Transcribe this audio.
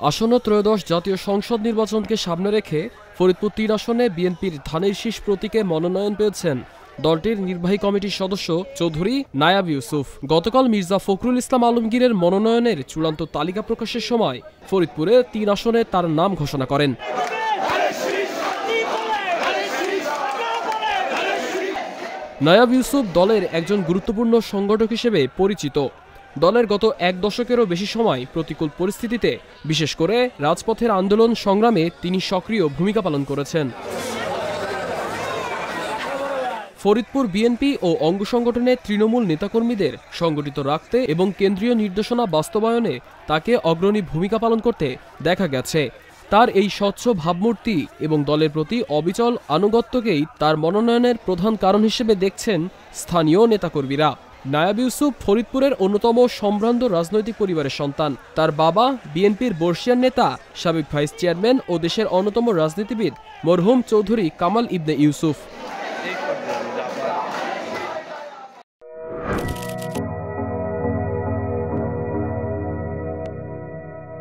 আসন্ন ত্রয়োদশ জাতীয় সংসদ নির্বাচনকে সামনে রেখে ফরিদপুর ৩ আসনে বিএনপির ধানের শীষ প্রতীকে মনোনয়ন পেয়েছেন দলটির নির্বাহী কমিটির সদস্য চৌধুরী নায়াব ইউসুফ। গতকাল মির্জা ফখরুল ইসলাম আলমগীরের মনোনয়নের চূড়ান্ত তালিকা প্রকাশের সময় ফরিদপুরে ৩ আসনে তার নাম ঘোষণা করেন। নায়াব ইউসুফ দলের একজন গুরুত্বপূর্ণ সংগঠক হিসেবে পরিচিত। দলের গত এক দশকেরও বেশি সময় প্রতিকূল পরিস্থিতিতে বিশেষ করে রাজপথের আন্দোলন সংগ্রামে তিনি সক্রিয় ভূমিকা পালন করেছেন। ফরিদপুর বিএনপি ও অঙ্গ সংগঠনের তৃণমূল নেতাকর্মীদের সংগঠিত রাখতে এবং কেন্দ্রীয় নির্দেশনা বাস্তবায়নে তাকে অগ্রণী ভূমিকা পালন করতে দেখা গেছে। তার এই স্বচ্ছ ভাবমূর্তি এবং দলের প্রতি অবিচল আনুগত্যকেই তার মনোনয়নের প্রধান কারণ হিসেবে দেখছেন স্থানীয় নেতাকর্মীরা। নায়াব ইউসুফ ফরিদপুরের অন্যতম সম্ভ্রান্ত রাজনৈতিক পরিবারের সন্তান। তার বাবা বিএনপির বর্ষিয়ান নেতা, সাবেক ভাইস চেয়ারম্যান ও দেশের অন্যতম রাজনীতিবিদ মরহুম চৌধুরী কামাল ইবনে ইউসুফ।